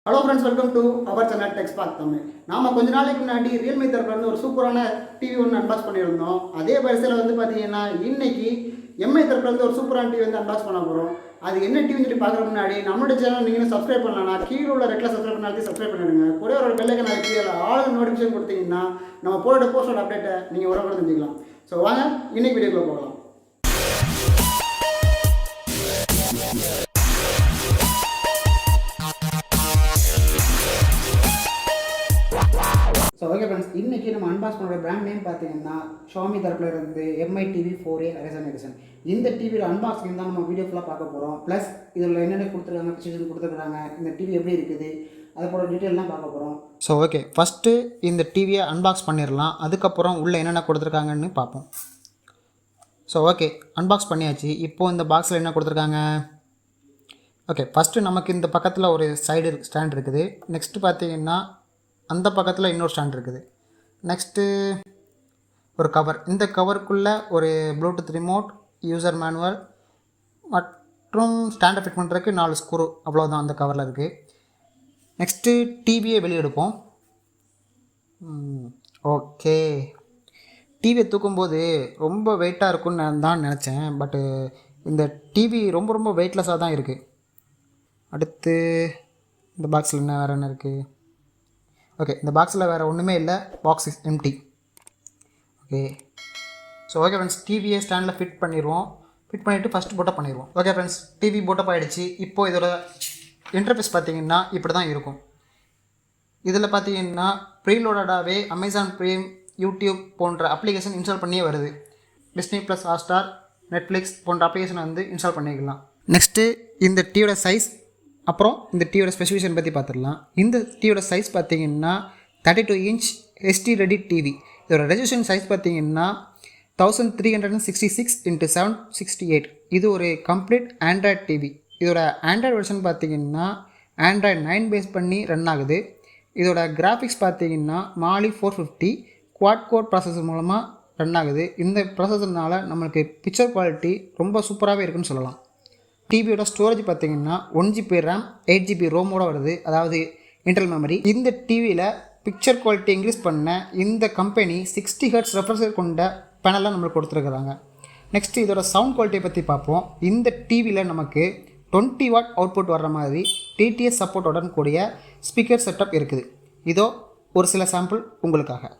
Hello friends, welcome to our channel டெக்ஸ்பாக் தமிழ். நாம் கொஞ்ச நாளைக்கு முன்னாடி ரியல்மி தரப்புல ஒரு சூப்பரான டிவி ஒன்று அன்பாக்ஸ் பண்ணியிருந்தோம். அதே வரிசையில் பார்த்தீங்கன்னா இன்னைக்கு எம்ஐ தரப்புல ஒரு சூப்பரான டிவி அன்பாக்ஸ் பண்ண போகிறோம். அது என்ன டிவின்னு சொல்லி பார்க்குற முன்னாடி நம்மளோட சேனல் நீங்கள் சப்ஸ்கிரைப் பண்ணலன்னா கீழே உள்ள ரெட்டில் சப்ஸ்கிரைப் பண்ணாலும் சப்ஸ்கிரைப் பண்ணிடுங்க. கூட ஒரு பெல்லைக்கன் அழைச்சி ஆல் நோட்டிஃபிகேஷன் கொடுத்தீங்கன்னா நம்ம போட போஸ்டோட அப்டேட்டை நீங்கள் உடனே தெரிஞ்சுக்கலாம். ஸோ வாங்க இன்னைக்கு வீடியோக்குள்ளே போகலாம். ஸோ ஓகே ஃப்ரெண்ட்ஸ், இன்றைக்கி நம்ம அன்பாக்ஸ் பண்ணுற பிராண்ட் நேம் பார்த்தீங்கன்னா ஷாமி தரப்பில் இருந்து Mi TV 4A resin edition. இந்த டிவியில் அன்பாக்சிங் தான் நம்ம வீடியோ ஃபுல்லாக பார்க்க போகிறோம். ப்ளஸ் இதில் என்னென்ன கொடுத்துருக்காங்க, பிக்சர்ஸ் கொடுத்துருக்காங்க, இந்த டிவி எப்படி இருக்குது, அதை போட டீட்டெயிலாம் பார்க்க போகிறோம். ஸோ ஓகே, ஃபஸ்ட்டு இந்த டிவியை அன்பாக்ஸ் பண்ணிடலாம். அதுக்கப்புறம் உள்ளே என்னென்ன கொடுத்துருக்காங்கன்னு பார்ப்போம். ஸோ ஓகே, அன்பாக்ஸ் பண்ணியாச்சு. இப்போது இந்த பாக்ஸில் என்ன கொடுத்துருக்காங்க? ஓகே, ஃபஸ்ட்டு நமக்கு இந்த பக்கத்தில் ஒரு சைடு ஸ்டாண்ட் இருக்குது. நெக்ஸ்ட்டு பார்த்தீங்கன்னா அந்த பக்கத்தில் இன்னொரு ஸ்டாண்ட் இருக்குது. நெக்ஸ்ட்டு ஒரு கவர். இந்த கவருக்குள்ளே ஒரு ப்ளூடூத் ரிமோட், யூசர் மேனுவல் மற்றும் ஸ்டாண்டை ஃபிட் பண்ணுறதுக்கு 4 ஸ்க்ரூ, அவ்வளோதான் அந்த கவரில் இருக்குது. நெக்ஸ்ட்டு டிவியை வெளியே எடுப்போம். ஓகே, டிவியை தூக்கும்போது ரொம்ப வெயிட்டாக இருக்கும்னு நான் தான் நினச்சேன். பட்டு இந்த டிவி ரொம்ப ரொம்ப வெயிட்லெஸ்ஸாக தான் இருக்குது. அடுத்து இந்த பாக்ஸில் வேறு என்ன இருக்குது? ஓகே, இந்த பாக்ஸில் வேறு ஒன்றுமே இல்லை. Box is empty. Okay, so okay friends, டிவியை ஸ்டாண்டில் ஃபிட் பண்ணிடுவோம். ஃபிட் பண்ணிவிட்டு ஃபஸ்ட்டு போட்டப் பண்ணிடுவோம். ஓகே ஃப்ரெண்ட்ஸ், டிவி போட்டப் ஆகிடுச்சு. இப்போது இதோட இன்டர்ஃபேஸ் பார்த்தீங்கன்னா இப்படி தான் இருக்கும். இதில் பார்த்தீங்கன்னா ப்ரீலோடடாகவே அமேசான் ப்ரீம், யூடியூப் போன்ற அப்ளிகேஷன் இன்ஸ்டால் பண்ணியே வருது. டிஸ்னி ப்ளஸ், ஹாட்ஸ்டார், நெட்ஃப்ளிக்ஸ் போன்ற அப்ளிகேஷனை இன்ஸ்டால் பண்ணிக்கலாம். நெக்ஸ்ட்டு இந்த டிவியோட சைஸ், அப்புறம் இந்த டிவியோட ஸ்பெசிஃபிகேஷன் பற்றி பார்த்துடலாம். இந்த டிவியோட சைஸ் பார்த்தீங்கன்னா 32 இன்ச் HD ரெடி டிவி. இதோட ரெசல்யூஷன் சைஸ் பார்த்தீங்கன்னா 1366 × 768. இது ஒரு கம்ப்ளீட் ஆண்ட்ராய்ட் டிவி. இதோட ஆண்ட்ராய்டு வெர்ஷன் பார்த்தீங்கன்னா ஆண்ட்ராய்டு 9 பேஸ் பண்ணி ரன் ஆகுது. இதோட கிராஃபிக்ஸ் பார்த்தீங்கன்னா மாலி 450 குவாட் கோர் ப்ராசஸர் மூலமாக ரன் ஆகுது. இந்த ப்ராசஸர்னால நம்மளுக்கு பிக்சர் குவாலிட்டி ரொம்ப சூப்பராகவே இருக்குன்னு சொல்லலாம். டிவியோட ஸ்டோரேஜ் பார்த்தீங்கன்னா 1 GB ரேம், 8 GB ரோமோட வருது, அதாவது இன்டர்னல் மெமரி. இந்த டிவியில் பிக்சர் குவாலிட்டி இன்க்ரீஸ் பண்ண இந்த கம்பெனி 60 Hz ரெஃப்ரெஷர் கொண்ட பேனலாக நம்மளுக்கு கொடுத்துருக்குறாங்க. நெக்ஸ்ட்டு இதோட சவுண்ட் குவாலிட்டியை பற்றி பார்ப்போம். இந்த டிவியில் நமக்கு 20 வாட் அவுட்புட் வர்ற மாதிரி டிடிஎஸ் சப்போர்ட்டுடன் கூடிய ஸ்பீக்கர் செட்டப் இருக்குது. இதோ ஒரு சில சாம்பிள் உங்களுக்காக.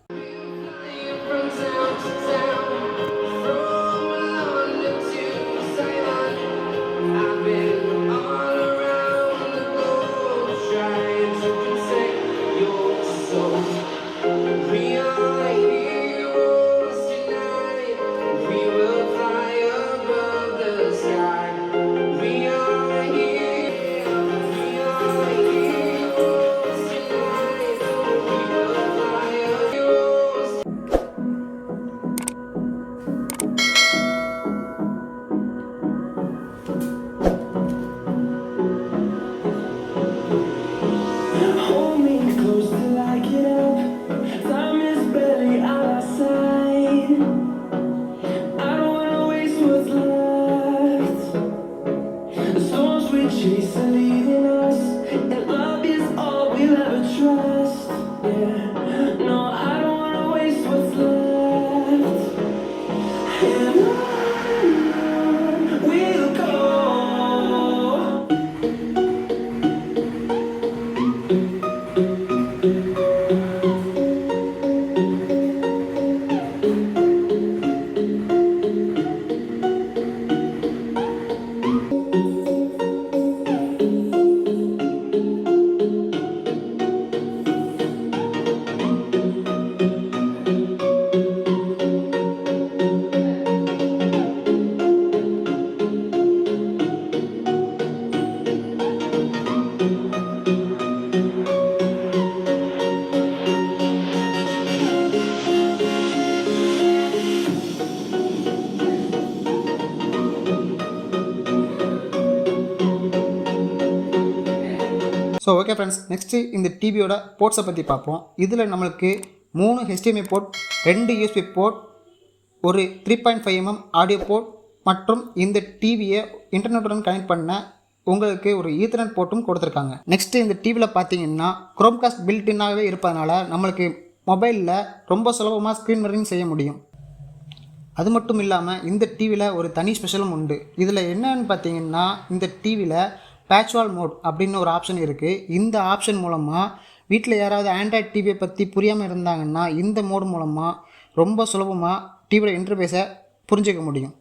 ஸோ ஓகே ஃப்ரெண்ட்ஸ், நெக்ஸ்ட்டு இந்த டிவியோட போர்ட்ஸை பற்றி பார்ப்போம். இதில் நம்மளுக்கு 3 HDMI போர்ட், 2 USB போர்ட், ஒரு 3.5 mm ஆடியோ போர்ட் மற்றும் இந்த டிவியை இன்டர்நெட்டுடன் கனெக்ட் பண்ண உங்களுக்கு ஒரு ஈத்தர்நெட் போர்ட்டும் கொடுத்துருக்காங்க. நெக்ஸ்ட்டு இந்த டிவியில் பார்த்தீங்கன்னா குரோம்காஸ்ட் பில்டின்னாகவே இருப்பதனால நம்மளுக்கு மொபைலில் ரொம்ப சுலபமாக ஸ்க்ரீன் மிரரிங் செய்ய முடியும். அது மட்டும் இல்லாமல் இந்த டிவியில் ஒரு தனி ஸ்பெஷலும் உண்டு. இதில் என்னன்னு பார்த்தீங்கன்னா இந்த டிவியில் பேட்ச்வால் மோட் அப்படின்னு ஒரு ஆப்ஷன் இருக்குது. இந்த ஆப்ஷன் மூலமாக வீட்டில் யாராவது ஆண்ட்ராய்ட் டிவியை பற்றி புரியாமல் இருந்தாங்கன்னா இந்த மோடு மூலமாக ரொம்ப சுலபமாக டிவியோட இன்டர்ஃபேஸை புரிஞ்சிக்க முடியும்.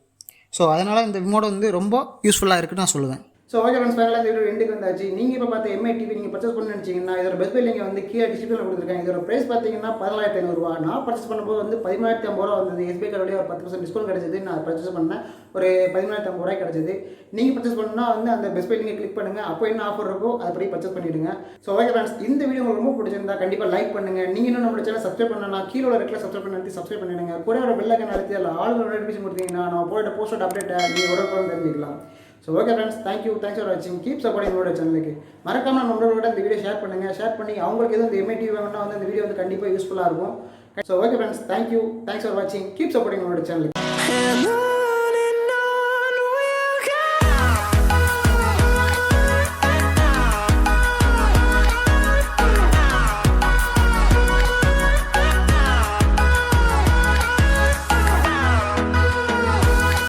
ஸோ அதனால் இந்த மோடு வந்து ரொம்ப யூஸ்ஃபுல்லாக இருக்குன்னு நான் சொல்லுவேன். ஸோ ஓகே ஃப்ரெண்ட்ஸ், ஃபைனலாக இந்த வீடியோ எண்டுக்கு வந்தாச்சு. நீங்கள் இப்போ பார்த்த எம்ஐ டிவி நீங்கள் பர்ச்சேஸ் பண்ணணும்னு நினச்சிங்கன்னா இதோட பெஸ்ட் பை லிங்க் வந்து கீழே டிஸ்கிரிப்ஷனில் கொடுத்துருக்கேன். இதோட ப்ரைஸ் பார்த்தீங்கன்னா 14,500 ரூபா. நான் பர்ச்சேஸ் பண்ணும்போது வந்து 13,50 ரூபா வந்தது. எஸ்பிஐ கார்டோடைய ஒரு 10% டிஸ்கவுண்ட் கிடச்சிது. நான் பர்ச்சேஸ் பண்ணேன், ஒரு 13,50 ரூபாய் கிடச்சிது. நீங்கள் பர்ச்சேஸ் பண்ணணும்னா வந்து அந்த பெஸ்ட் பை லிங்கை கிளிக் பண்ணுங்கள். அப்போ என்ன ஆஃபர் இருக்கோ அதுபடி பர்ச்சேஸ் பண்ணிவிடுங்க. ஸோ ஓகே ஃப்ரெண்ட்ஸ், இந்த வீடியோ உங்களுக்கு ரொம்ப பிடிச்சிருந்தா கண்டிப்பாக லைக் பண்ணுங்கள். நீங்கள் இன்னும் நம்மளோட சேனல் சப்ஸ்கிரைப் பண்ணலாம், கீழே ஒரு ரெட்டில் சப்ஸ்கிரைப் பண்ணிடுங்க. கூட ஒரு பெல் ஐக்கான் அழுத்தி அதில் ஆல் நோட்டிஃபிகேஷன் கொடுத்தீங்கன்னா நம்ம போய்ட்டு போஸ்ட் அப்டேட்டை நீங்கள் உடனே தெரிஞ்சுக்கலாம். So okay friends, thank you for வாட்சிங். கீப் சப்போர்ட்டிங் நம்மளோட சேனலுக்கு. மறக்காம நம்மளோட இந்த வீடியோ ஷேர் பண்ணுங்கள். ஷேர் பண்ணி அவங்களுக்கு எதுவும் இந்த எம்ஐ டிவி வேணும்னா வந்து இந்த வீடியோ வந்து கண்டிப்பாக யூஸ்ஃபுல்லாக இருக்கும். So okay friends, thank you for வாட்சிங். கீப் சப்போர்ட்டிங் நம்மளோட சேனலுக்கு.